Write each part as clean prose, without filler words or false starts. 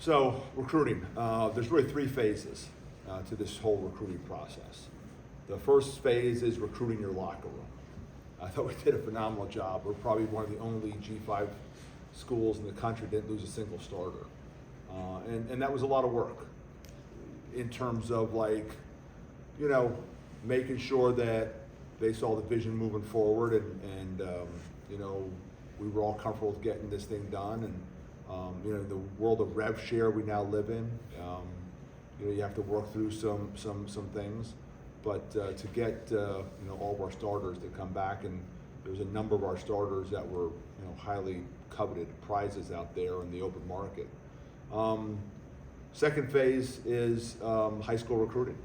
So recruiting, there's really three phases to this whole recruiting process. The first phase is recruiting your locker room. I thought we did a phenomenal job. We're probably one of the only G5 schools in the country that didn't lose a single starter. And that was a lot of work in terms of making sure that they saw the vision moving forward and we were all comfortable with getting this thing done. And the world of rev share we now live in, you have to work through some things, but to get all of our starters to come back, and there's a number of our starters that were highly coveted prizes out there in the open market. Second phase is high school recruiting,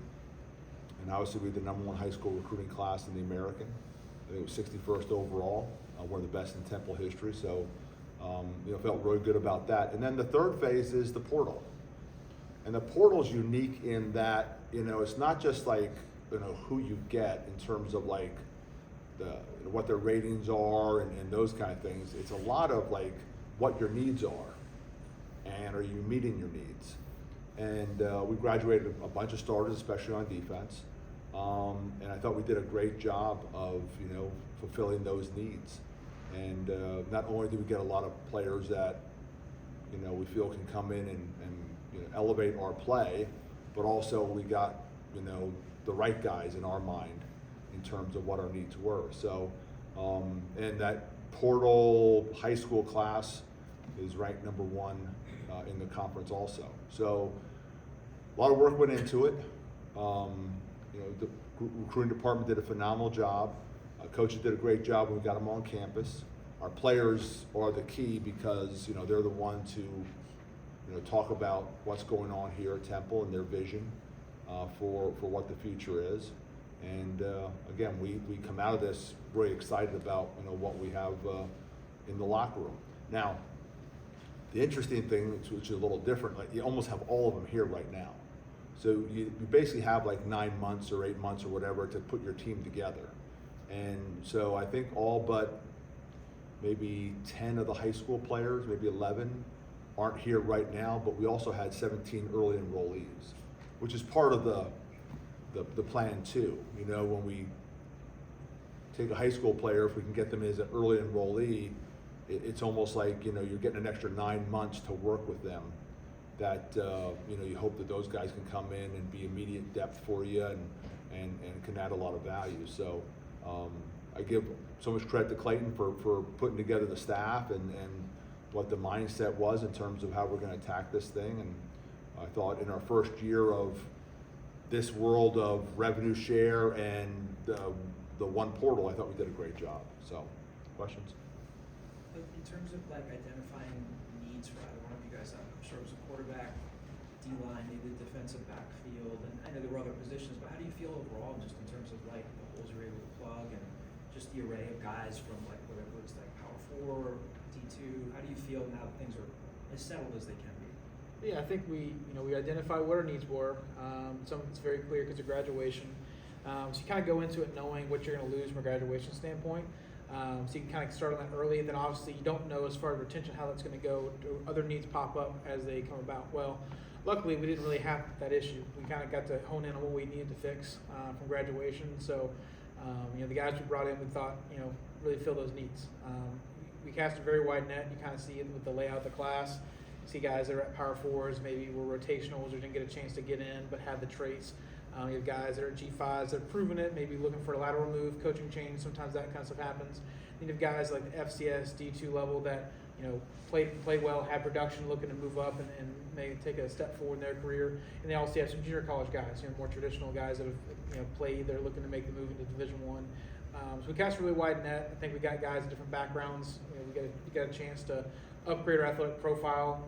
and obviously we had the #1 high school recruiting class in the American. I think it was 61st overall, one of the best in Temple history. So felt really good about that. And then the third phase is the portal. And the portal is unique in that, it's not just who you get in terms of what their ratings are and those kind of things. It's a lot of what your needs are and are you meeting your needs. And we graduated a bunch of starters, especially on defense. And I thought we did a great job of, fulfilling those needs. And not only do we get a lot of players that, we feel can come in and elevate our play, but also we got, the right guys in our mind in terms of what our needs were. So, and that portal high school class is ranked #1 in the conference also. So a lot of work went into it. The recruiting department did a phenomenal job. Coaches did a great job when we got them on campus. Our players are the key because they're the ones who talk about what's going on here at Temple and their vision for what the future is. And again, we come out of this really excited about what we have in the locker room. Now, the interesting thing, which is a little different, you almost have all of them here right now. So you basically have 9 months or 8 months or whatever to put your team together. And so I think all but maybe 10 of the high school players, maybe 11, aren't here right now, but we also had 17 early enrollees, which is part of the plan too. When we take a high school player, if we can get them as an early enrollee, it's almost like, you're getting an extra 9 months to work with them that, you hope that those guys can come in and be immediate depth for you and can add a lot of value. So I give so much credit to Clayton for putting together the staff and what the mindset was in terms of how we're going to attack this thing. And I thought in our first year of this world of revenue share and the one portal, I thought we did a great job. So, questions? In terms of identifying needs for either one of you guys, I'm sure it was a quarterback, D-line, maybe the defensive backfield, and I know there were other positions, but how do you feel overall just in terms of the holes you're able to plug and just the array of guys from whether it looks Power 4, D2, how do you feel now that things are as settled as they can be? Yeah, I think we identified what our needs were. Some of it's very clear because of graduation. So you kind of go into it knowing what you're going to lose from a graduation standpoint. So you can kind of start on that early. Then obviously you don't know as far as retention how that's going to go. Do other needs pop up as they come about? Well, luckily we didn't really have that issue. We kind of got to hone in on what we needed to fix from graduation. So the guys we brought in, we thought really fill those needs. We cast a very wide net. You kind of see it with the layout of the class. You see guys that are at Power 4s, maybe were rotationals or didn't get a chance to get in but had the traits. You have guys that are G5s that have proven it, maybe looking for a lateral move, coaching change, sometimes that kind of stuff happens. Then you have guys like the FCS, D2 level that play well, have production, looking to move up and may take a step forward in their career. And they also have some junior college guys, more traditional guys that have played, they're looking to make the move into Division I. So we cast a really wide net. I think we got guys with different backgrounds. We got a chance to upgrade our athletic profile,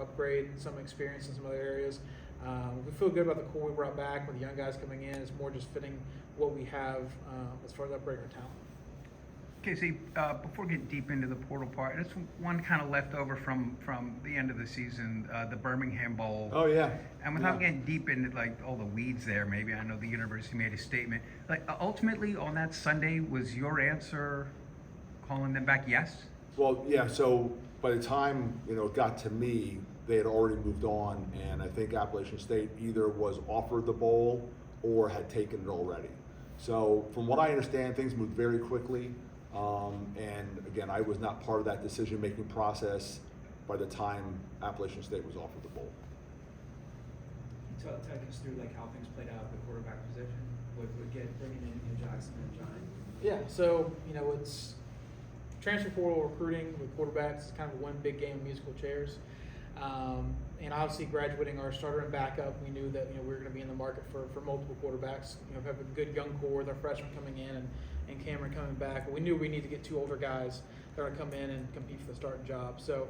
upgrade some experience in some other areas. We feel good about the core we brought back with the young guys coming in. It's more just fitting what we have as far as upgrading our talent. KC, before we get deep into the portal part, it's one kind of left over from the end of the season, the Birmingham Bowl. Oh yeah. And without getting deep into all the weeds there, maybe I know the university made a statement. Ultimately on that Sunday, was your answer calling them back yes? Well, yeah. So by the time it got to me, they had already moved on, and I think Appalachian State either was offered the bowl or had taken it already. So from what I understand, things moved very quickly, and again, I was not part of that decision-making process by the time Appalachian State was offered the bowl. Can you take us through like how things played out at the quarterback position with bringing in Jackson and Johnny? Yeah, so, it's transfer portal recruiting with quarterbacks is kind of one big game of musical chairs. And obviously graduating our starter and backup, we knew that, we were going to be in the market for multiple quarterbacks. We have a good young core with our freshmen coming in and Cameron coming back. But we knew we needed to get 2 older guys that are going to come in and compete for the starting job. So,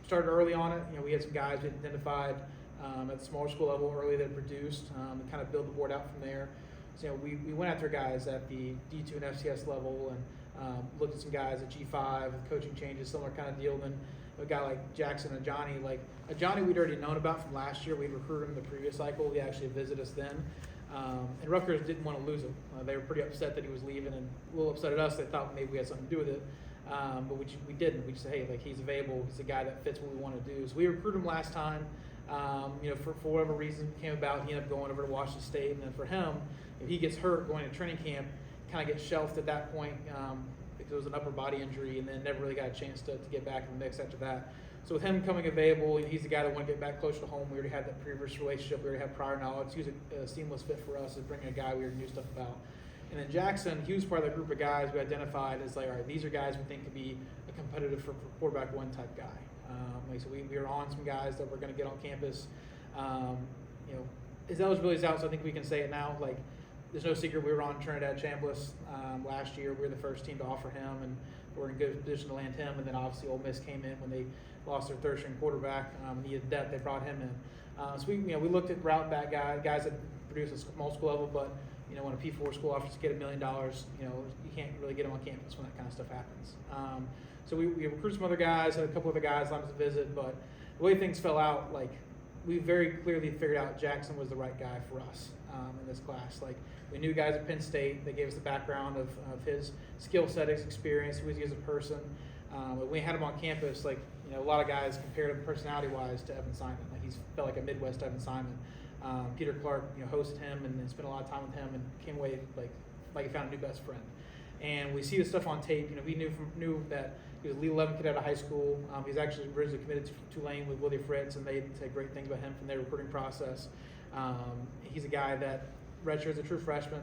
started early on it. We had some guys we identified at the smaller school level early that produced and kind of build the board out from there. So, we went after guys at the D2 and FCS level and looked at some guys at G5 with coaching changes, similar kind of deal. Then a guy like Jackson and Johnny, Johnny we'd already known about from last year. We'd recruited him the previous cycle. He actually visited us then. And Rutgers didn't want to lose him. They were pretty upset that he was leaving and a little upset at us. They thought maybe we had something to do with it. But we didn't. We just said, hey, he's available. He's a guy that fits what we want to do. So we recruited him last time. For whatever reason came about, he ended up going over to Washington State. And then for him, if he gets hurt going to training camp, kind of gets shelved at that point because it was an upper body injury, and then never really got a chance to get back in the mix after that. So with him coming available, he's the guy that wanted to get back closer to home. We already had that previous relationship. We already had prior knowledge. He was a seamless fit for us as bringing a guy we already knew stuff about. And then Jackson, he was part of that group of guys we identified as all right, these are guys we think could be a competitive for quarterback one type guy. So we were on some guys that were going to get on campus. His eligibility is out, so I think we can say it now. There's no secret we were on Trinidad Chambliss last year. We were the first team to offer him, and we're in good position to land him. And then obviously Ole Miss came in when they lost their third string quarterback. Needed depth, they brought him in. So we looked at route back guys that produce at small school level, but when a P4 school offers to get $1 million, you can't really get them on campus when that kind of stuff happens. So we recruited some other guys, had a couple other guys let us visit, but the way things fell out, we very clearly figured out Jackson was the right guy for us in this class. We knew guys at Penn State. They gave us the background of his skill set, his experience, who he is as a person. When we had him on campus, a lot of guys compared him personality-wise to Evan Simon. He felt like a Midwest Evan Simon. Peter Clark, hosted him and spent a lot of time with him and came away like he found a new best friend. And we see the stuff on tape. We knew that he was a Elite 11 kid out of high school. He's actually originally committed to Tulane with Willie Fritz, and they said great things about him from their recruiting process. He's a guy that redshirts a true freshman.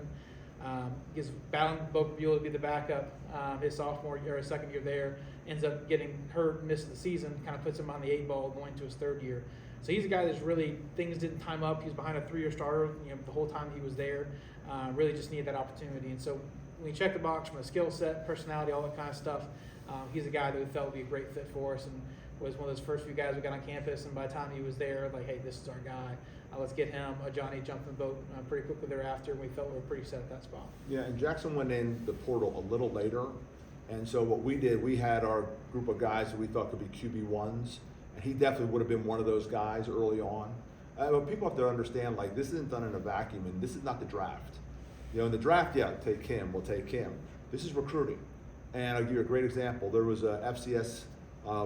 He's battling Boca Beulah to be the backup his sophomore year or his second year there. Ends up getting hurt, missing the season, kind of puts him on the 8 ball going to his third year. So he's a guy that's really, things didn't time up. He was behind a 3-year starter the whole time he was there. Really just needed that opportunity. And so when you check the box from a skill set, personality, all that kind of stuff, he's a guy that we felt would be a great fit for us and was one of those first few guys we got on campus. And by the time he was there, hey, this is our guy. Let's get him. Johnny jumped in the boat pretty quickly thereafter, and we felt we were pretty set at that spot. Yeah, and Jackson went in the portal a little later. And so what we did, we had our group of guys that we thought could be QB1s. And he definitely would have been one of those guys early on. But people have to understand, this isn't done in a vacuum, and this is not the draft. In the draft, yeah, take him, we'll take him. This is recruiting. And I'll give you a great example. There was a FCS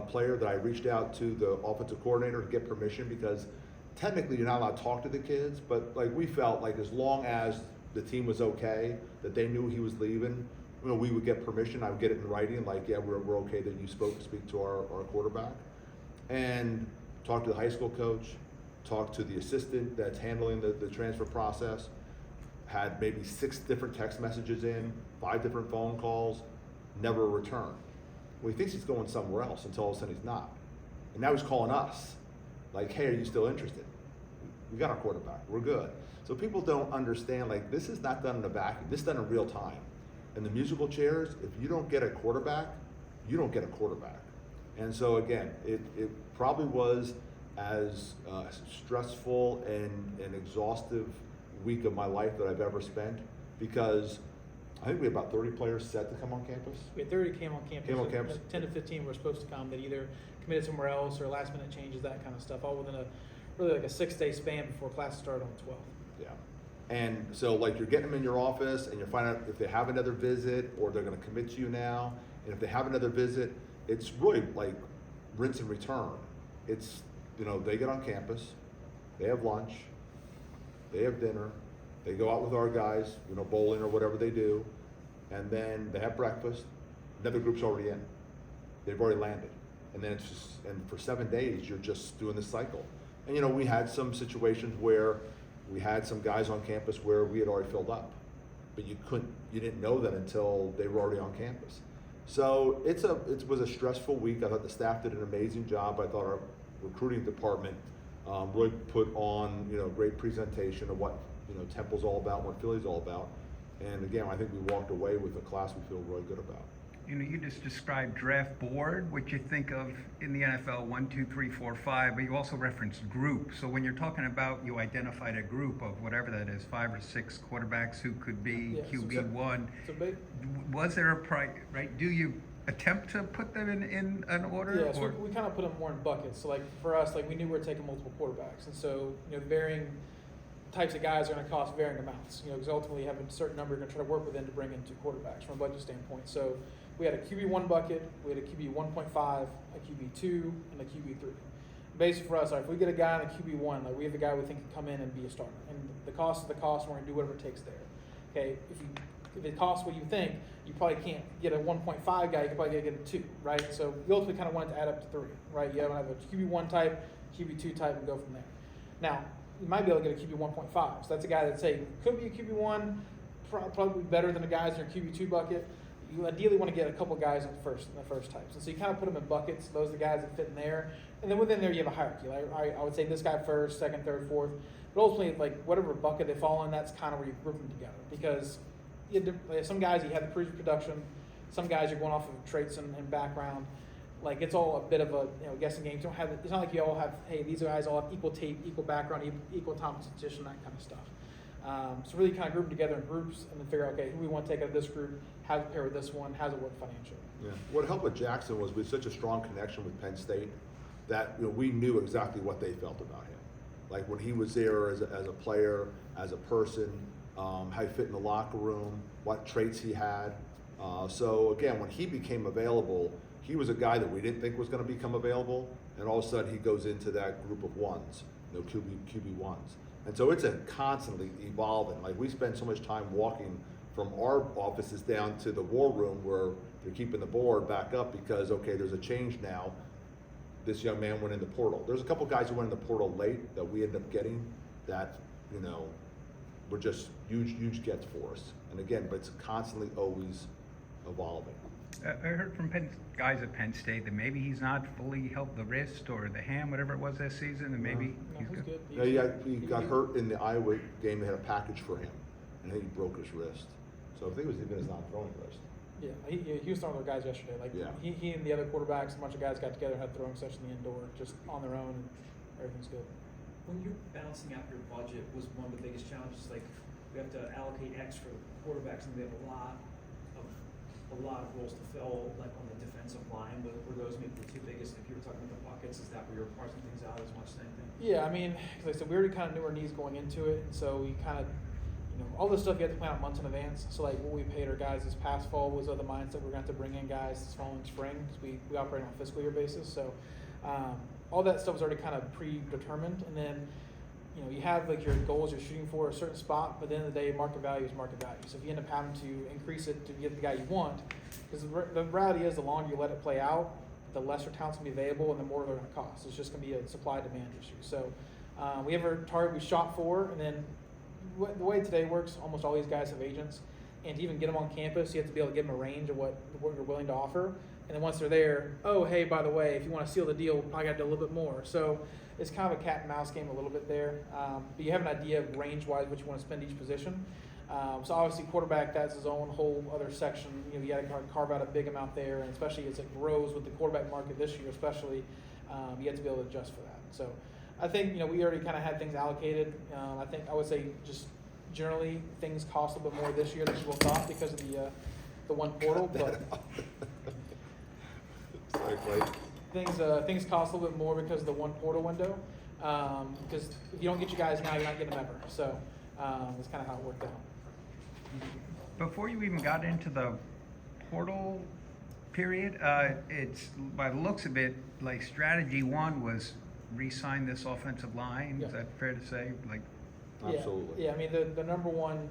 player that I reached out to the offensive coordinator to get permission because technically you're not allowed to talk to the kids, but we felt as long as the team was okay, that they knew he was leaving, we would get permission. I would get it in writing, yeah, we're okay that you speak to our quarterback. And talk to the high school coach, talk to the assistant that's handling the transfer process, had maybe 6 different text messages in, 5 different phone calls, never a return. Well, he thinks he's going somewhere else until all of a sudden he's not. And now he's calling us, hey, are you still interested? We got our quarterback, we're good. So people don't understand, this is not done in a vacuum, this is done in real time. In the musical chairs, if you don't get a quarterback, you don't get a quarterback. And so again, it probably was as stressful and exhaustive week of my life that I've ever spent because I think we had about 30 players set to come on campus. We had 30 came on campus. Came on campus. 10 to 15 were supposed to come that either committed somewhere else or last minute changes, that kind of stuff, all within a 6-day span before classes started on the 12th. Yeah. And so you're getting them in your office and you're finding out if they have another visit or they're going to commit to you now. And if they have another visit, it's really rinse and return. it's, they get on campus, they have lunch, they have dinner, they go out with our guys, bowling or whatever they do, and then they have breakfast, another group's already in. They've already landed. And then and for 7 days, you're just doing this cycle. And we had some situations where we had some guys on campus where we had already filled up, but you didn't know that until they were already on campus. So it was a stressful week. I thought the staff did an amazing job. I thought our recruiting department really put on, great presentation of what, Temple's all about, what Philly's all about. And again, I think we walked away with a class we feel really good about. You just described draft board, which you think of in the NFL 1, 2, 3, 4, 5, but you also referenced group. So when you're talking about you identified a group of whatever that is, 5 or 6 quarterbacks who could be QB1. Was there right? Do you attempt to put them in an order? Yeah, so we kind of put them more in buckets. So like for us, like we knew we were taking multiple quarterbacks, and so varying types of guys are going to cost varying amounts. Because ultimately you have a certain number you're going to try to work within to bring in 2 quarterbacks from a budget standpoint. So we had a QB1 bucket, we had a QB 1.5, a QB2, and a QB3. Basically for us, if we get a guy on the QB1, like we have the guy we think can come in and be a starter. And the cost is the cost, we're going to do whatever it takes there. Okay, if it costs what you think, you probably can't get a 1.5 guy, you can probably get a 2, right? So we ultimately kind of want it to add up to 3, right? You have a QB1 type, QB2 type, and go from there. Now, you might be able to get a QB 1.5. So that's a guy that say could be a QB1, probably better than the guys in your QB2 bucket. You ideally want to get a couple guys in the first types. And so you kind of put them in buckets. Those are the guys that fit in there. And then within there you have a hierarchy. Like I would say this guy first, second, third, fourth. But ultimately, like whatever bucket they fall in, that's kind of where you group them together. Because some guys you have the previous production, some guys you're going off of traits and background. Like it's all a bit of a guessing game. You don't have it's not like you all have these guys all have equal tape, equal background, equal competition, that kind of stuff. So really kind of group them together in groups and then figure out who we want to take out of this group, how to pair with this one, how does it work financially. Yeah. What helped with Jackson was we had such a strong connection with Penn State that we knew exactly what they felt about him. Like when he was there as a player, as a person, how he fit in the locker room, what traits he had. So again, when he became available, he was a guy that we didn't think was going to become available, and all of a sudden he goes into that group of ones, QB ones. And so it's a constantly evolving. Like we spend so much time walking from our offices down to the war room where they're keeping the board back up because, there's a change now. This young man went in the portal. There's a couple guys who went in the portal late that we ended up getting that, were just huge gets for us. And again, but it's constantly always evolving. I heard from guys at Penn State that maybe he's not fully helped the wrist or the ham, whatever it was this season, and maybe he's good. Yeah, he got hurt in the Iowa game. They had a package for him, and I think he broke his wrist. So I think it was even his non-throwing wrist. Yeah, he was throwing with their guys yesterday. He and the other quarterbacks, a bunch of guys got together and had a throwing session in the indoor, just on their own, and everything's good. When you're balancing out your budget, was one of the biggest challenges, like we have to allocate X for quarterbacks, and we have a lot of roles to fill, like on the defensive line. Were those maybe the 2 biggest? If you were talking about the buckets, is that where you're parsing things out as much? Same thing. Yeah, I mean, like I said, we already kind of knew our needs going into it, and so we kind of, all this stuff you have to plan out months in advance. So like what we paid our guys this past fall was of the mindset we're going to have to bring in guys this following spring because we operate on a fiscal year basis. So all that stuff was already kind of predetermined, and then you have like your goals you're shooting for a certain spot, but at the end of the day, market value is market value. So if you end up having to increase it to get the guy you want, because the reality is the longer you let it play out, the lesser talent's going to be available and the more they're going to cost. It's just going to be a supply-demand issue. So we have our target we shot for, and then the way today works, almost all these guys have agents, and to even get them on campus, you have to be able to give them a range of what you're willing to offer. And then once they're there, hey, by the way, if you want to seal the deal, I got to do a little bit more. So it's kind of a cat and mouse game a little bit there. But you have an idea of range-wise what you want to spend each position. So obviously quarterback, that's his own whole other section. You got to carve out a big amount there, and especially as it grows with the quarterback market this year, especially, you have to be able to adjust for that. So I think we already kind of had things allocated. I would say just generally things cost a little bit more this year than people thought because of the one portal, but Sorry, Clay. things cost a little bit more because of the one portal window. Because if you don't get your guys now, you're not getting them ever. So that's kind of how it worked out. Before you even got into the portal period. It's, by the looks of it, like strategy one was re-sign this offensive line. Yeah. Is that fair to say? Like, Yeah. Absolutely. Yeah, I mean, the number one,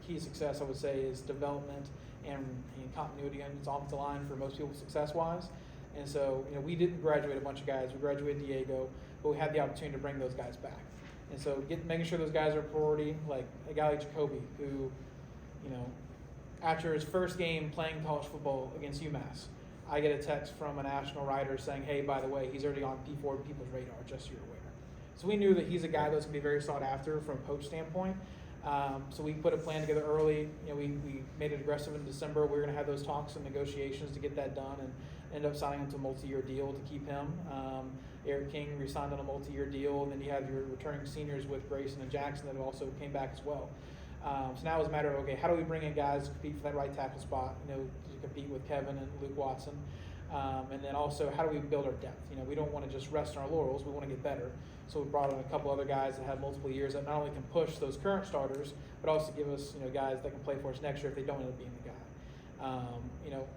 key success, I would say, is development and continuity on its offensive line for most people success-wise. And so, we didn't graduate a bunch of guys. We graduated Diego, but we had the opportunity to bring those guys back. And so making sure those guys are a priority, like a guy like Jacoby, who, after his first game playing college football against UMass, I get a text from a national writer saying, hey, by the way, he's already on P4 people's radar, just so you're aware. So we knew that he's a guy that's going to be very sought after from a coach standpoint. So we put a plan together early. We made it aggressive in December. We were going to have those talks and negotiations to get that done and end up signing him to a multi-year deal to keep him. Eric King re-signed on a multi-year deal, and then you have your returning seniors with Grayson and Jackson that also came back as well. So now it's a matter of, okay, how do we bring in guys to compete for that right tackle spot, to compete with Kevin and Luke Watson? And then also, how do we build our depth? We don't want to just rest on our laurels. We want to get better. So we brought in a couple other guys that have multiple years that not only can push those current starters, but also give us, guys that can play for us next year if they don't end up being the guy.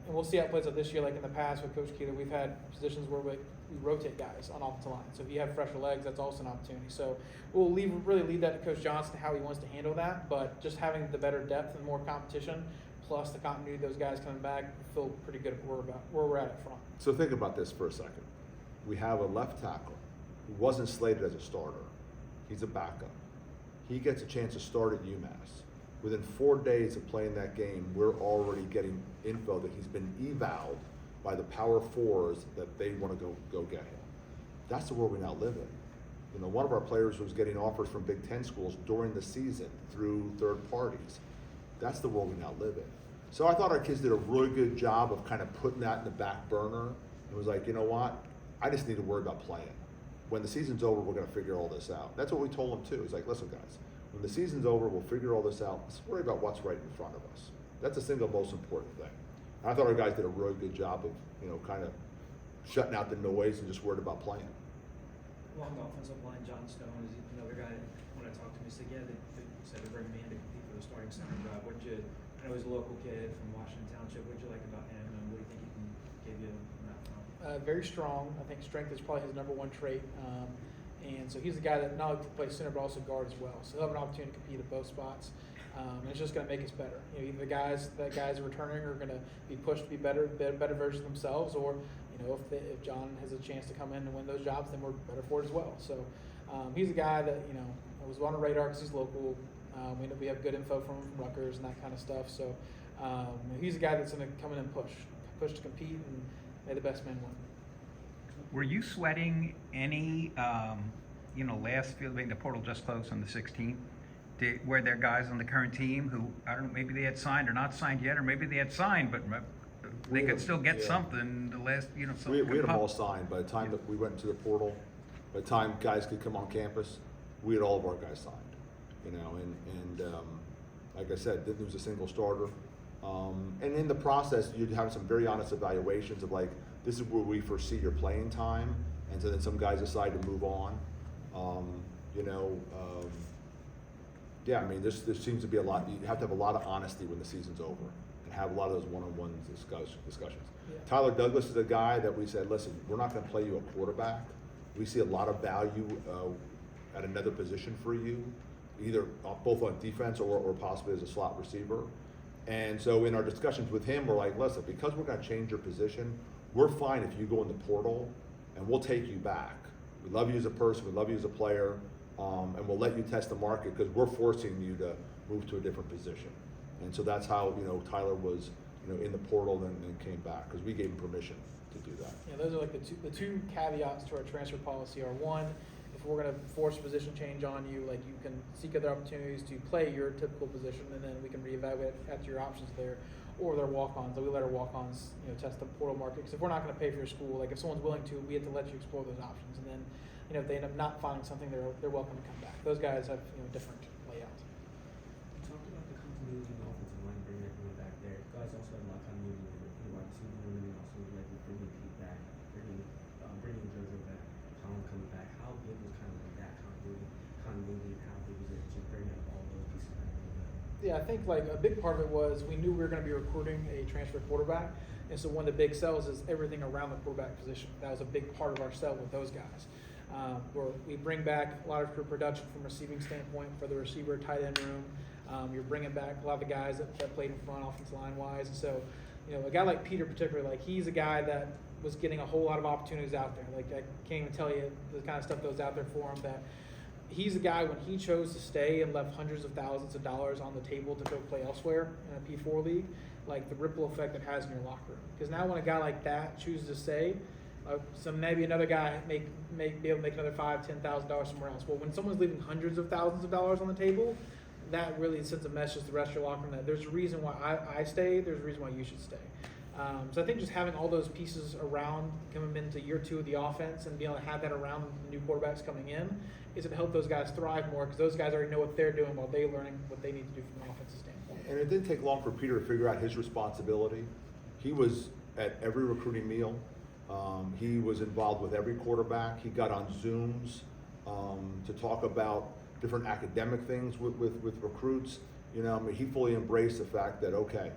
And we'll see how it plays out this year. Like in the past with Coach Keeler, we've had positions where we rotate guys on offensive line. So if you have fresher legs, that's also an opportunity. So we'll really leave that to Coach Johnson, how he wants to handle that. But just having the better depth and more competition, plus the continuity of those guys coming back, I feel pretty good where we're at up front. So think about this for a second. We have a left tackle who wasn't slated as a starter. He's a backup. He gets a chance to start at UMass. Within 4 days of playing that game, we're already getting info that he's been evaled by the Power Fours that they want to go get him. That's the world we now live in. One of our players was getting offers from Big Ten schools during the season through third parties. That's the world we now live in. So I thought our kids did a really good job of kind of putting that in the back burner. It was like, you know what? I just need to worry about playing. When the season's over, we're going to figure all this out. That's what we told them too. It's like, listen, guys, when the season's over, we'll figure all this out. Let's worry about what's right in front of us. That's the single most important thing. And I thought our guys did a really good job of, kind of shutting out the noise and just worried about playing. Along the offensive line, John Stone is another guy. When I talked to him, he said, "Yeah, they said they're bringing me in to compete for the starting center job." I know he's a local kid from Washington Township. What'd you like about him, and what do you think he can give you on that front? Very strong. I think strength is probably his number one trait. And so he's the guy that not only can play center but also guard as well. So he'll have an opportunity to compete at both spots. And it's just going to make us better. Either the guys returning are going to be pushed to be better versions of themselves, or if John has a chance to come in and win those jobs, then we're better for it as well. So he's a guy that was on the radar because he's local. We know we have good info from Rutgers and that kind of stuff. So he's a guy that's going to come in and push to compete, and may the best man win. were you sweating any, last field, the portal just closed on the 16th? Were there guys on the current team who, I don't know, maybe they had signed or not signed yet, or maybe they had signed, but they could still get something the last, something. We had them all signed by the time that we went into the portal. By the time guys could come on campus, we had all of our guys signed. And like I said, there was a single starter. And in the process, you'd have some very honest evaluations of like, this is where we foresee your playing time, and so then some guys decide to move on. Yeah, I mean, there seems to be a lot. You have to have a lot of honesty when the season's over, and have a lot of those one-on-one discussions. Yeah. Tyler Douglas is a guy that we said, listen, we're not going to play you a quarterback. We see a lot of value at another position for you, either both on defense or possibly as a slot receiver. And so in our discussions with him, we're like, listen, because we're going to change your position, we're fine if you go in the portal, and we'll take you back. We love you as a person, we love you as a player, and we'll let you test the market because we're forcing you to move to a different position. And so that's how Tyler was in the portal and came back, because we gave him permission to do that. Yeah, those are like the two caveats to our transfer policy are, one, if we're going to force a position change on you, like you can seek other opportunities to play your typical position, and then we can reevaluate after your options there, or their walk-ons. So we let our walk-ons, test the portal market. Because if we're not going to pay for your school, like if someone's willing to, we have to let you explore those options. And then, if they end up not finding something, they're welcome to come back. Those guys have different layouts. You talked about the continuity in the offensive line, bringing everyone back there. You guys also had a lot of continuity with the wide receiver room, and also like bringing Pete back, bringing JoJo back, Colin coming back. How big was kind of like that continuity, and how big was it to bring up all those pieces back? Yeah, I think like a big part of it was we knew we were going to be recruiting a transfer quarterback, And so one of the big sells is everything around the quarterback position. That was a big part of our sell with those guys. Where we bring back a lot of career production from a receiving standpoint for the receiver, tight end room. You're bringing back a lot of the guys that played in front, offensive line wise. And so, a guy like Peter particularly, like he's a guy that was getting a whole lot of opportunities out there. Like I can't even tell you the kind of stuff that was out there for him. That he's a guy when he chose to stay and left hundreds of thousands of dollars on the table to go play elsewhere in a P4 league, like the ripple effect it has in your locker room. Because now when a guy like that chooses to stay, so maybe another guy be able to make another $5,000-$10,000 somewhere else. Well, when someone's leaving hundreds of thousands of dollars on the table, that really sends a message to the rest of your locker room that there's a reason why I stay, there's a reason why you should stay. So I think just having all those pieces around coming into year 2 of the offense and being able to have that around the new quarterbacks coming in is to help those guys thrive more because those guys already know what they're doing while they're learning what they need to do from an offensive standpoint. And it didn't take long for Peter to figure out his responsibility. He was at every recruiting meal. He was involved with every quarterback. He got on Zooms to talk about different academic things with recruits. He fully embraced the fact that, okay,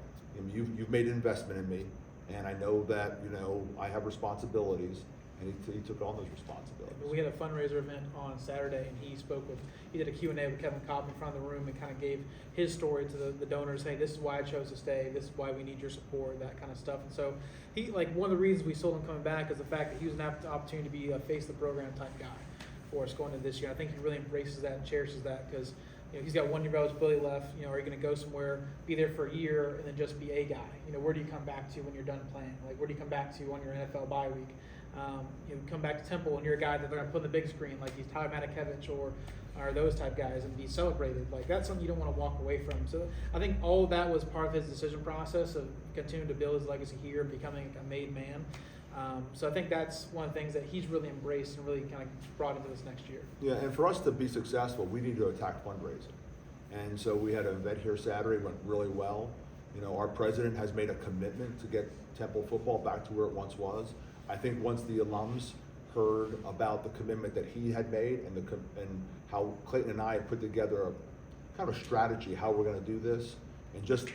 you've made an investment in me, and I know that, I have responsibilities, and he took on those responsibilities. We had a fundraiser event on Saturday, and he did a Q&A with Kevin Cobb in front of the room and kind of gave his story to the donors. Hey, this is why I chose to stay. This is why we need your support, that kind of stuff. And so one of the reasons we sold him coming back is the fact that he was an opportunity to be a face of the program type guy for us going into this year. I think he really embraces that and cherishes that because he's got 1 year of eligibility left. Are you going to go somewhere, be there for a year, and then just be a guy? Where do you come back to when you're done playing? Like, where do you come back to on your NFL bye week? Come back to Temple and you're a guy that they're going to put on the big screen, like he's Tyler Matakevich or those type guys, and be celebrated. Like, that's something you don't want to walk away from. So I think all of that was part of his decision process of continuing to build his legacy here and becoming a made man. So I think that's one of the things that he's really embraced and really kind of brought into this next year. Yeah, and for us to be successful, we need to attack fundraising. And so we had an event here Saturday, went really well. Our president has made a commitment to get Temple football back to where it once was. I think once the alums heard about the commitment that he had made and how Clayton and I had put together a kind of a strategy how we're going to do this, and just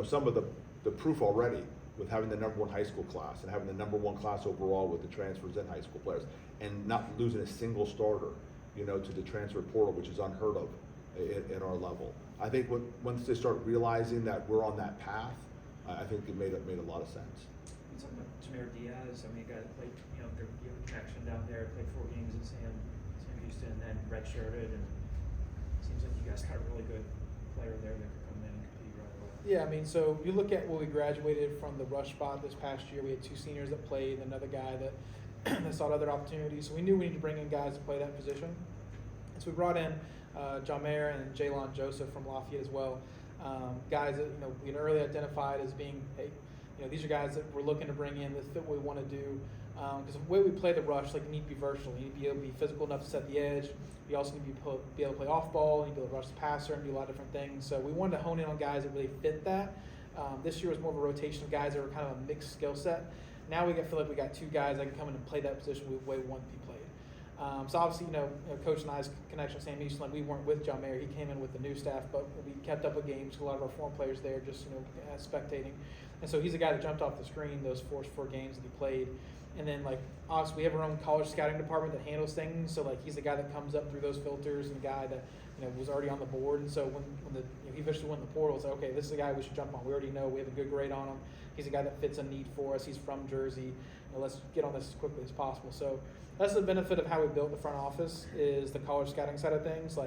some of the proof already with having the #1 high school class and having the #1 class overall with the transfers and high school players, and not losing a single starter, to the transfer portal, which is unheard of at our level. I think once they start realizing that we're on that path, I think it made a lot of sense. You talking about Jameer Diaz, a guy that played, you have a connection down there, played 4 games at Sam Houston, and then redshirted, and it seems like you guys got a really good player there that could come in and compete right away. Yeah, so you look at when we graduated from the rush spot this past year, we had 2 seniors that played, and another guy that sought other opportunities. So we knew we needed to bring in guys to play that position. And so we brought in Jameer and Jalen Joseph from Lafayette as well. Guys that we had early identified as being, hey, these are guys that we're looking to bring in that fit what we want to do. Because the way we play the rush, you need to be versatile. You need to be able to be physical enough to set the edge. You also need to be able to play off ball. You need to be able to rush the passer and do a lot of different things. So we wanted to hone in on guys that really fit that. This year was more of a rotation of guys that were kind of a mixed skill set. Now feel like we got 2 guys that can come in and play that position the way we want to be played. So obviously, Coach and I's connection with Sam Houston, we weren't with Jameer. He came in with the new staff, but we kept up with games. A lot of our former players there just, spectating. And so he's a guy that jumped off the screen those 4 games that he played. And then, obviously, we have our own college scouting department that handles things. So, he's the guy that comes up through those filters and the guy that, was already on the board. And so when he eventually went in the portal, it's like, okay, this is the guy we should jump on. We already know we have a good grade on him. He's a guy that fits a need for us. He's from Jersey. Let's get on this as quickly as possible. So that's the benefit of how we built the front office is the college scouting side of things.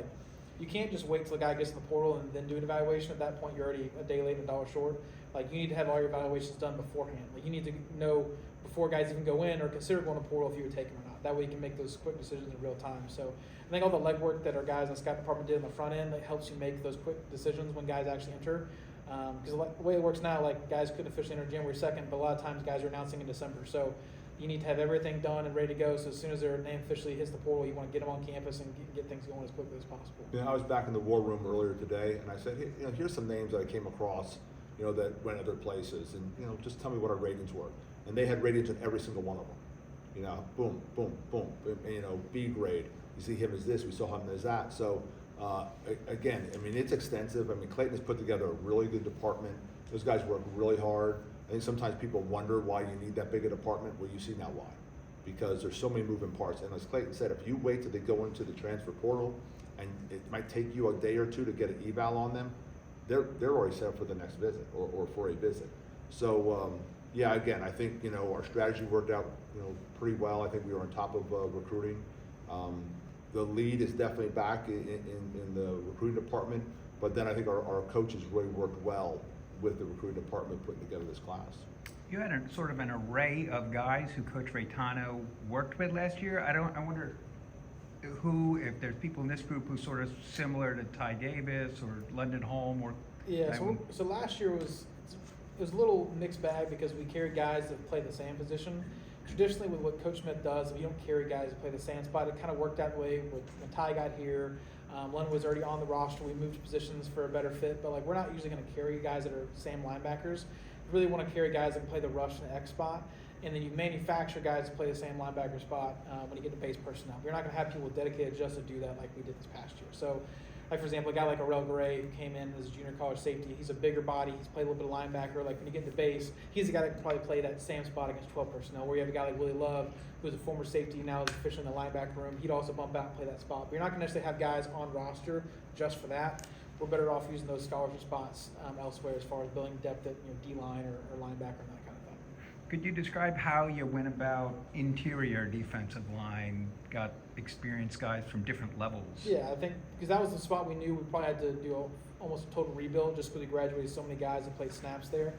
You can't just wait till the guy gets in the portal and then do an evaluation. At that point, you're already a day late and $1 short. You need to have all your evaluations done beforehand. You need to know before guys even go in or consider going to portal if you would take them or not. That way you can make those quick decisions in real time. So I think all the legwork that our guys in the scout department did on the front end that helps you make those quick decisions when guys actually enter. Because the way it works now, guys couldn't officially enter January 2nd, but a lot of times guys are announcing in December. So you need to have everything done and ready to go. So as soon as their name officially hits the portal, you want to get them on campus and get things going as quickly as possible. I was back in the war room earlier today, and I said, hey, here's some names that I came across, that went other places, and just tell me what our ratings were. And they had ratings on every single one of them. Boom, boom, boom. B grade. You see him as this. We saw him as that. So again, it's extensive. Clayton has put together a really good department. Those guys work really hard. I think sometimes people wonder why you need that big a department. Well, you see now why. Because there's so many moving parts. And as Clayton said, if you wait till they go into the transfer portal and it might take you a day or two to get an eval on them, they're already set up for the next visit or for a visit. So yeah, again, I think, you know, our strategy worked out, you know, pretty well. I think we were on top of recruiting. The lead is definitely back in the recruiting department, but then I think our coaches really worked well with the recruiting department putting together this class. You had sort of an array of guys who Coach Reitano worked with last year. I wonder if there's people in this group who sort of similar to Ty Davis or London Holm or. Yeah, so last year was a little mixed bag because we carried guys that play the same position. Traditionally, with what Coach Smith does, if you don't carry guys that play the same spot, it kind of worked that way when Ty got here. London was already on the roster. We moved positions for a better fit, but like we're not usually going to carry guys that are same linebackers. We really want to carry guys that can play the rush and the X spot, and then you manufacture guys to play the same linebacker spot when you get the base personnel. You're not going to have people dedicated just to do that like we did this past year. So, like for example, a guy like Arel Gray who came in as a junior college safety, he's a bigger body, he's played a little bit of linebacker. Like when you get to base, he's the guy that can probably play that same spot against 12 personnel. Where you have a guy like Willie Love, who's a former safety, now is officially in the linebacker room, he'd also bump out and play that spot. But you're not going to necessarily have guys on roster just for that. We're better off using those scholarship spots elsewhere as far as building depth at D-line or linebacker and that kind of thing. Could you describe how you went about interior defensive line, got experienced guys from different levels? Yeah, I think because that was the spot we knew we probably had to do almost a total rebuild just because we graduated so many guys that played snaps there.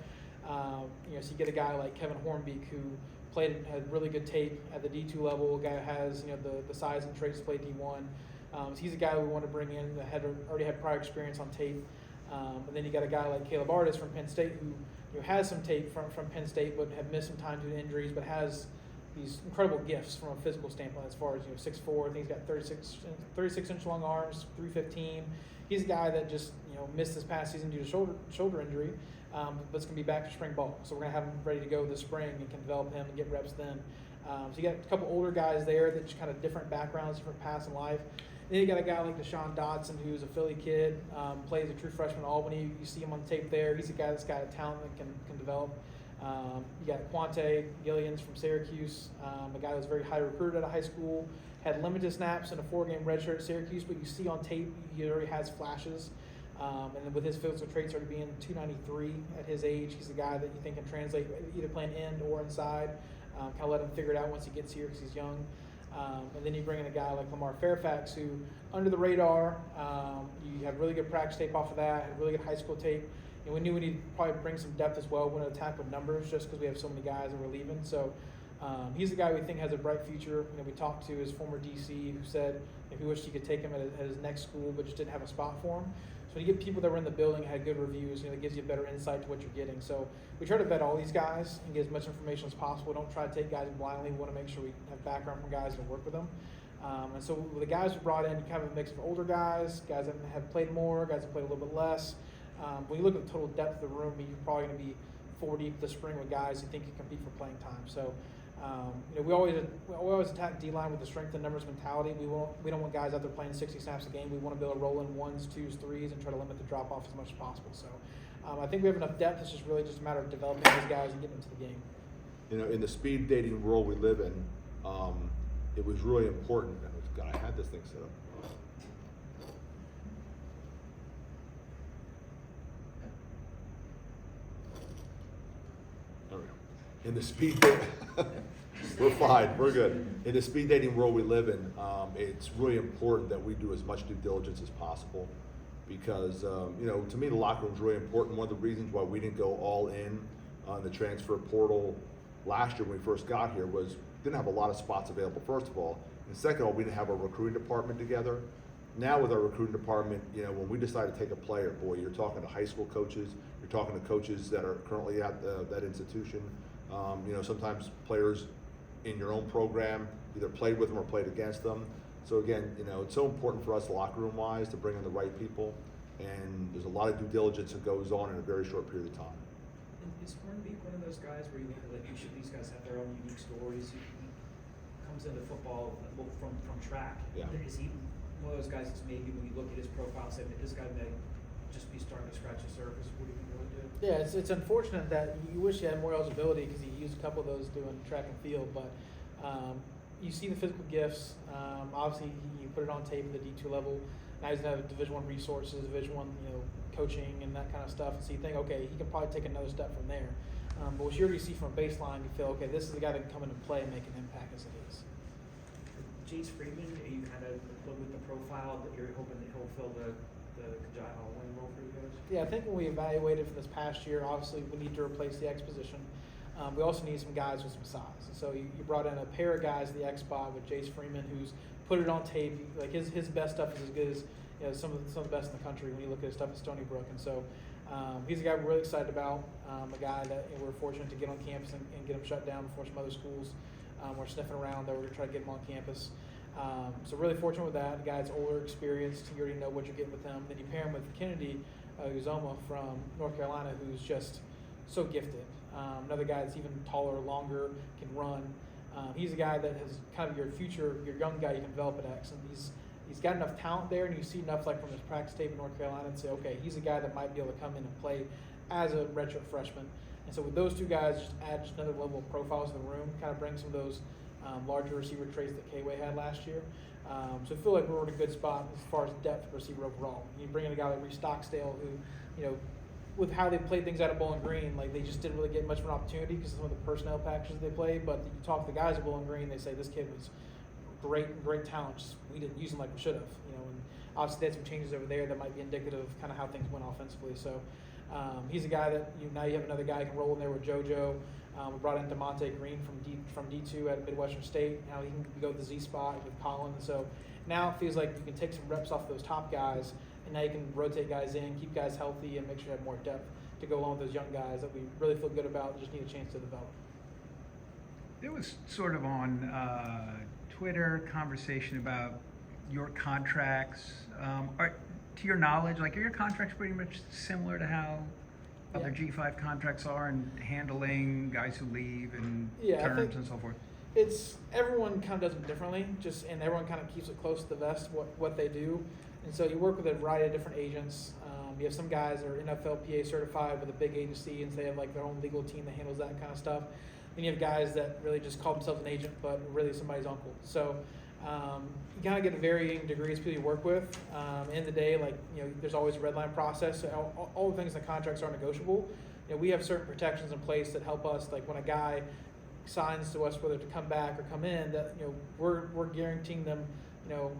So you get a guy like Kevin Hornbeek who had really good tape at the D2 level, a guy who has the size and traits to play D1. So he's a guy we want to bring in that already had prior experience on tape. And then you got a guy like Caleb Artis from Penn State who has some tape from Penn State but had missed some time due to injuries, but has these incredible gifts from a physical standpoint as far as 6'4". I think he's got 36-inch long arms, 315. He's a guy that just missed this past season due to shoulder injury, but's going to be back for spring ball. So we're going to have him ready to go this spring and can develop him and get reps then. So you got a couple older guys there that just kind of different backgrounds, different paths in life. And then you got a guy like Deshaun Dodson, who's a Philly kid, plays a true freshman at Albany. You see him on tape there. He's a guy that's got a talent that can develop. You got Quante Gillians from Syracuse, a guy that was very high recruited out of high school, had limited snaps in a 4-game redshirt at Syracuse, but you see on tape he already has flashes. And then with his physical traits already being 293 at his age, he's a guy that you think can translate either playing end or inside. Kind of let him figure it out once he gets here because he's young. And then you bring in a guy like Lamar Fairfax, who under the radar, you have really good practice tape off of that, had really good high school tape. And we knew we needed to probably bring some depth as well. We want to attack with numbers just because we have so many guys that we're leaving. So he's a guy we think has a bright future. We talked to his former DC who said he wished he could take him at his next school, but just didn't have a spot for him. So when you get people that were in the building had good reviews, it gives you a better insight to what you're getting. So we try to vet all these guys and get as much information as possible. Don't try to take guys blindly. We want to make sure we have background from guys that work with them. And so with the guys we brought in, you kind of a mix of older guys that have played more, guys that played a little bit less. When you look at the total depth of the room, you're probably going to be 4 deep this spring with guys who think you compete for playing time. So we always attack D-line with the strength and numbers mentality. We don't want guys out there playing 60 snaps a game. We want to be able to roll in 1s, 2s, 3s, and try to limit the drop off as much as possible. So I think we have enough depth. It's just really just a matter of developing those guys and getting them to the game. In the speed dating world we live in, it was really important. God, I had this thing set up. There we go. In the speed we're fine, we're good. In the speed dating world we live in, it's really important that we do as much due diligence as possible because, to me the locker room is really important. One of the reasons why we didn't go all in on the transfer portal last year when we first got here was didn't have a lot of spots available, first of all. And second of all, we didn't have a recruiting department together. Now with our recruiting department, when we decide to take a player, boy, you're talking to high school coaches, you're talking to coaches that are currently at that institution. Sometimes players in your own program either played with them or played against them. So again, it's so important for us locker room wise to bring in the right people, and there's a lot of due diligence that goes on in a very short period of time. And is Hornbeek one of those guys where these guys have their own unique stories? He comes into football from track. Yeah. Is he one of those guys that's maybe when you look at his profile, say that this guy may just be starting to scratch the surface of what he can really do? Yeah, it's unfortunate that you wish he had more eligibility because he used a couple of those doing track and field, but you see the physical gifts. Obviously, you put it on tape at the D2 level. Now he's gonna have Division I resources, Division I, coaching and that kind of stuff. And so you think, okay, he can probably take another step from there. But what you already see from a baseline, you feel, okay, this is the guy that can come in and play and make an impact as it is. Jace Freeman, are you kind of with the profile that you're hoping that he'll fill the Kajai Halloween role for you guys? Yeah, I think when we evaluated for this past year, obviously we need to replace the X position. We also need some guys with some size. And so you brought in a pair of guys, the X spot with Jace Freeman, who's put it on tape. Like his best stuff is as good as some of the best in the country when you look at his stuff at Stony Brook. And so he's a guy we're really excited about. A guy that we're fortunate to get on campus and get him shut down before some other schools were sniffing around. That we're going to try to get him on campus. So really fortunate with that. The guy's older, experienced. You already know what you're getting with him. Then you pair him with Kennedy Uzoma from North Carolina, who's just so gifted. Another guy that's even taller, longer, can run. He's a guy that has kind of your future, your young guy you can develop at X. And he's got enough talent there, and you see enough like from his practice tape in North Carolina and say, okay, he's a guy that might be able to come in and play as a redshirt freshman. And so with those two guys, just add just another level of profiles in the room, kind of bring some of those larger receiver traits that K-Way had last year. So I feel like we're in a good spot as far as depth of receiver overall. You bring in a guy like Reece Stockdale who, with how they played things out of Bowling Green, like they just didn't really get much of an opportunity because of some of the personnel packages they played. But you talk to the guys at Bowling Green, they say this kid was great talent. Just we didn't use him like we should have. And obviously they had some changes over there that might be indicative of kind of how things went offensively. So he's a guy that now you have another guy who can roll in there with JoJo. We brought in DeMonte Green from D2 at Midwestern State. Now he can go to the Z spot with Colin. So now it feels like you can take some reps off those top guys, and now you can rotate guys in, keep guys healthy, and make sure you have more depth to go along with those young guys that we really feel good about, just need a chance to develop. There was sort of on Twitter conversation about your contracts. To your knowledge, are your contracts pretty much similar to how other G5 contracts are in handling guys who leave and terms and so forth? It's everyone kind of does it differently, and everyone kind of keeps it close to the vest what they do. And so you work with a variety of different agents. You have some guys that are NFLPA certified with a big agency, and so they have their own legal team that handles that kind of stuff. Then you have guys that really just call themselves an agent, but really somebody's uncle. So you kind of get varying degrees of people you work with. In the day, there's always a red line process. So all the things in the contracts are negotiable. We have certain protections in place that help us. Like when a guy signs to us whether to come back or come in, that we're guaranteeing them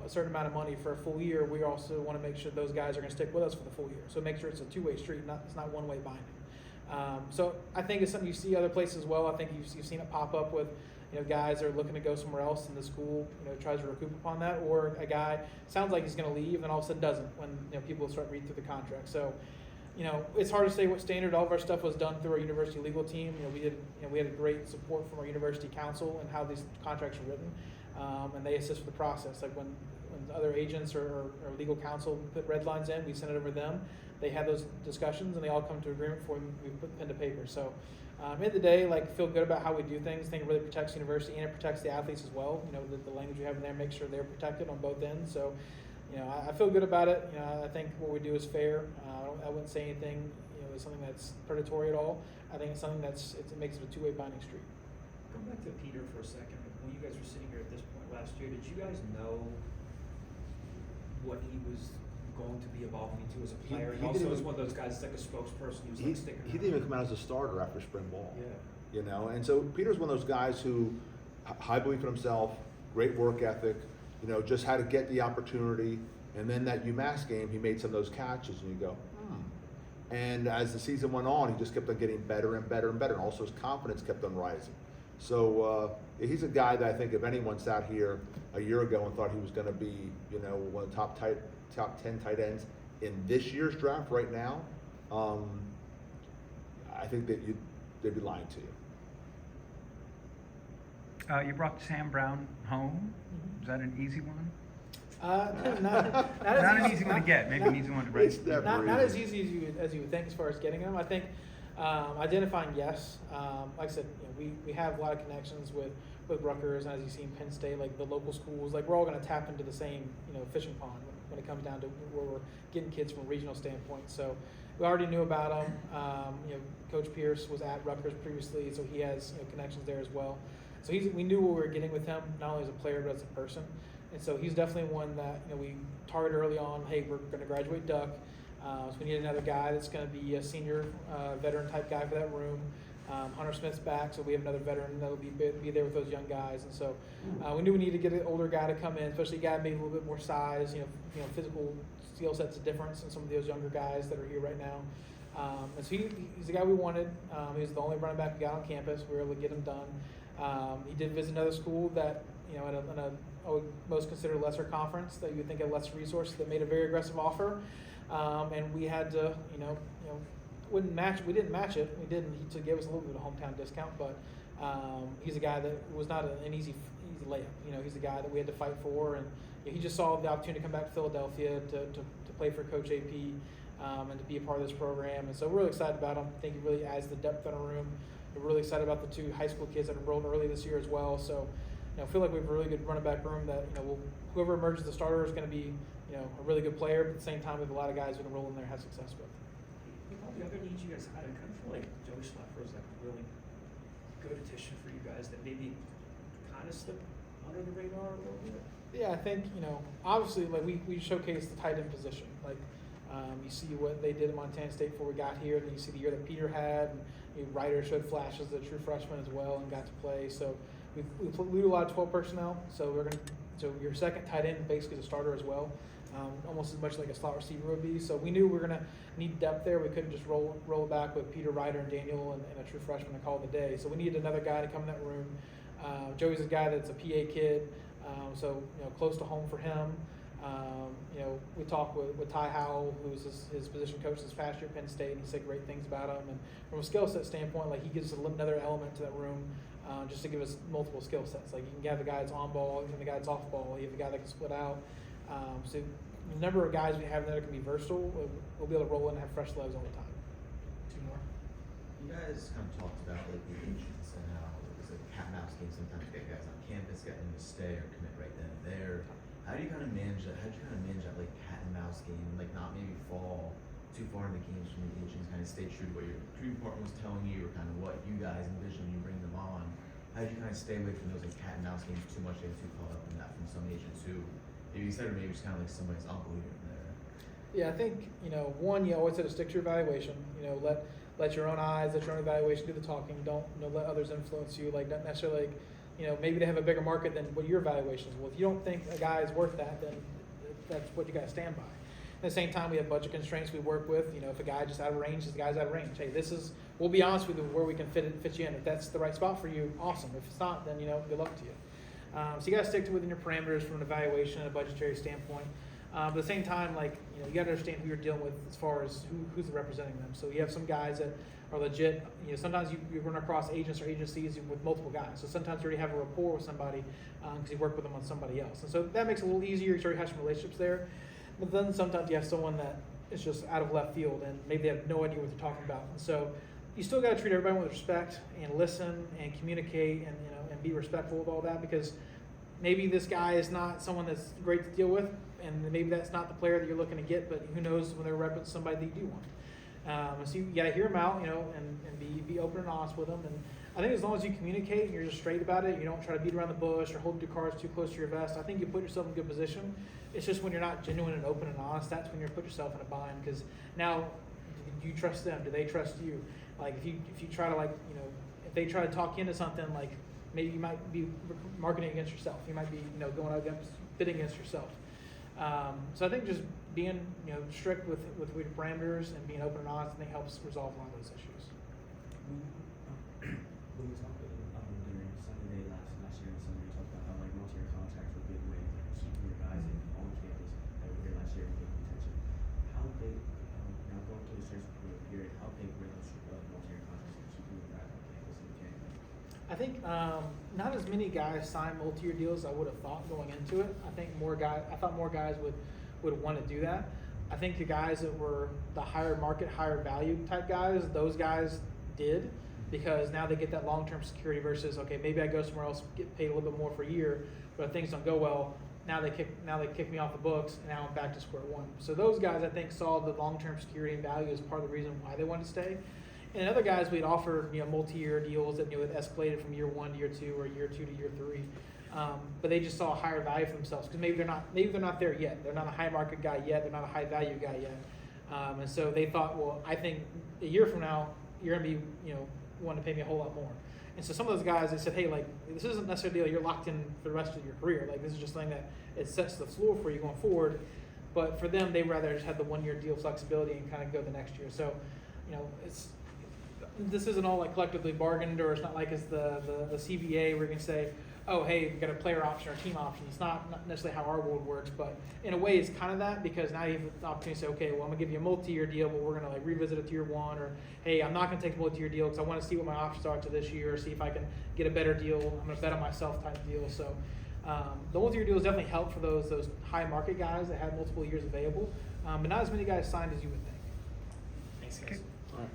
a certain amount of money for a full year. We also want to make sure those guys are going to stick with us for the full year. So make sure it's a two-way street, it's not one-way binding. So I think it's something you see other places as well. I think you've seen it pop up with guys are looking to go somewhere else, and the school tries to recoup upon that, or a guy sounds like he's going to leave and all of a sudden doesn't when people start reading through the contract. So it's hard to say what standard. All of our stuff was done through our university legal team. We had a great support from our university council and how these contracts are written, and they assist with the process. Like when other agents or legal counsel put red lines in, we send it over to them. They have those discussions, and they all come to agreement before we put pen to paper. So at the end of the day, feel good about how we do things. I think it really protects the university and it protects the athletes as well. The language we have in there makes sure they're protected on both ends. So I feel good about it. I think what we do is fair. I wouldn't say anything, something that's predatory at all. I think it's something it makes it a two-way binding street. Going back to Peter for a second, when you guys were sitting here at this point last year, did you guys know what he was going to be evolving into as a player? He also was one of those guys that's like a spokesperson. He was sticking around. He didn't even come out as a starter after spring ball. Yeah. And so Peter's one of those guys who high belief in himself, great work ethic, just had to get the opportunity. And then that UMass game, he made some of those catches, and you go, And as the season went on, he just kept on getting better and better and better, and also his confidence kept on rising. So he's a guy that I think if anyone sat here a year ago and thought he was going to be, one of the top 10 tight ends in this year's draft right now, I think that they'd be lying to you. You brought Sam Brown home. Is that an easy one? Not an easy one to get. Maybe an easy one to break. Not as easy as you would think as far as getting him. I think identifying, yes. Like I said, we have a lot of connections with with Rutgers, and as you see in Penn State, like the local schools, like we're all going to tap into the same, fishing pond when it comes down to where we're getting kids from a regional standpoint. So we already knew about him. Coach Pierce was at Rutgers previously, so he has connections there as well. So we knew what we were getting with him, not only as a player but as a person. And so he's definitely one that we targeted early on. Hey, we're going to graduate Duck, so we need another guy that's going to be a senior veteran type guy for that room. Hunter Smith's back, so we have another veteran that'll be there with those young guys. And so we knew we needed to get an older guy to come in, especially a guy maybe a little bit more size. Physical skill set's a difference than some of those younger guys that are here right now. And so he's the guy we wanted. He was the only running back we got on campus. We were able to get him done. He did visit another school that in a I would most consider lesser conference that you would think of less resources that made a very aggressive offer, and we had to we didn't match it. We didn't. He gave us a little bit of a hometown discount, but he's a guy that was not an easy layup. He's a guy that we had to fight for, and he just saw the opportunity to come back to Philadelphia to play for Coach AP and to be a part of this program. And so we're really excited about him. I think he really adds the depth in our room. We're really excited about the 2 high school kids that enrolled early this year as well. So I feel like we have a really good running back room that whoever emerges the starter is going to be a really good player, but at the same time we have a lot of guys who can roll in there and have success with. With all the other needs you guys had, I kind of feel like Joey Schlepper was like a really good addition for you guys that maybe kind of slipped under the radar a little bit. Yeah, I think obviously like we showcased the tight end position. Like you see what they did at Montana State before we got here, and then you see the year that Peter had, and Ryder showed flashes as a true freshman as well and got to play. So we do a lot of 12 personnel. So so your second tight end basically is a starter as well. Almost as much like a slot receiver would be. So we knew we were going to need depth there. We couldn't just roll it back with Peter, Ryder, and Daniel and a true freshman to call it a day. So we needed another guy to come in that room. Joey's a guy that's a PA kid, so close to home for him. We talked with Ty Howell, who's his position coach this past year at Penn State, and he said great things about him. And from a skill set standpoint, like he gives another element to that room, just to give us multiple skill sets. Like you can have the guy that's on ball, and the guy that's off ball. You have the guy that can split out. So the number of guys we have there that can be versatile, we'll be able to roll in and have fresh legs all the time. 2 more. You guys kind of talked about like the agents and how it was a cat and mouse game sometimes to get guys on campus, get them to stay or commit right then and there. How do you kind of manage that? How do you kind of manage that like cat and mouse game, like not maybe fall too far in the games from the agents, kind of stay true to what your recruiting partner was telling you or kind of what you guys envision when you bring them on? How do you kind of stay away from those like cat and mouse games too much, get too caught up in that from some agents who maybe you said or maybe just kind of like somebody's uncle here and there? Yeah, I think one, you always have to stick to your evaluation. Let your own eyes, let your own evaluation do the talking. Don't let others influence you. Like not necessarily like maybe they have a bigger market than what your evaluation is. Well, if you don't think a guy is worth that, then that's what you got to stand by. At the same time, we have budget constraints we work with. If a guy just out of range, the guy's out of range. Hey, we'll be honest with you where we can fit you in. If that's the right spot for you, awesome. If it's not, then good luck to you. So you got to stick to within your parameters from an evaluation and a budgetary standpoint. But at the same time, you got to understand who you're dealing with as far as who's representing them. So you have some guys that are legit. Sometimes you run across agents or agencies with multiple guys. So sometimes you already have a rapport with somebody because you work with them on somebody else. And so that makes it a little easier. You already have some relationships there. But then sometimes you have someone that is just out of left field and maybe they have no idea what they're talking about. And so you still got to treat everybody with respect and listen and communicate and be respectful of all that, because maybe this guy is not someone that's great to deal with, and maybe that's not the player that you're looking to get, but who knows when they're repping somebody that you do want. So you got to hear them out, and be open and honest with them. And I think as long as you communicate and you're just straight about it, you don't try to beat around the bush or hold your cards too close to your vest, I think you put yourself in a good position. It's just when you're not genuine and open and honest, that's when you put yourself in a bind, because now do you trust them? Do they trust you? Like if you try to if they try to talk you into something, like maybe you might be marketing against yourself. You might be going out against bidding against yourself. So I think just being strict with your parameters and being open and honest, I think helps resolve a lot of those issues. When we talked during Sunday last year and Sunday, we talked about how multi-year contracts were a big way of keeping your guys on campus that were here last year and getting attention. How big, now going through the search period, how big were those multi-year contracts of keeping your guys on campus in the campus? I think not as many guys signed multi-year deals as I would have thought going into it. I thought more guys would want to do that. I think the guys that were the higher market, higher value type guys, those guys did. because now they get that long-term security versus, okay, maybe I go somewhere else, get paid a little bit more for a year, but if things don't go well, now they kick me off the books, and now I'm back to square one. So those guys, I think, saw the long-term security and value as part of the reason why they wanted to stay. And other guys, we'd offer, multi-year deals that, had escalated from year 1 to year 2 or year 2 to year 3. But they just saw a higher value for themselves because maybe they're not there yet. They're not a high market guy yet. They're not a high value guy yet. And so they thought, well, I think a year from now you're gonna be, wanting to pay me a whole lot more. And so some of those guys, they said, hey, like, this isn't necessarily a deal you're locked in for the rest of your career. Like, this is just something that it sets the floor for you going forward. But for them, they rather just have the 1 year deal flexibility and kind of go the next year. So, this isn't all like collectively bargained, or it's not like it's the CBA where you can say, oh, hey, we've got a player option or team option. It's not necessarily how our world works, but in a way it's kind of that, because now you have the opportunity to say, okay, well, I'm gonna give you a multi-year deal, but we're gonna like revisit it to year 1, or hey, I'm not gonna take a multi-year deal because I want to see what my options are to this year, see if I can get a better deal. I'm gonna bet on myself type deal. So the multi-year deals definitely help for those high market guys that have multiple years available, but not as many guys signed as you would think. Thanks, guys. All right.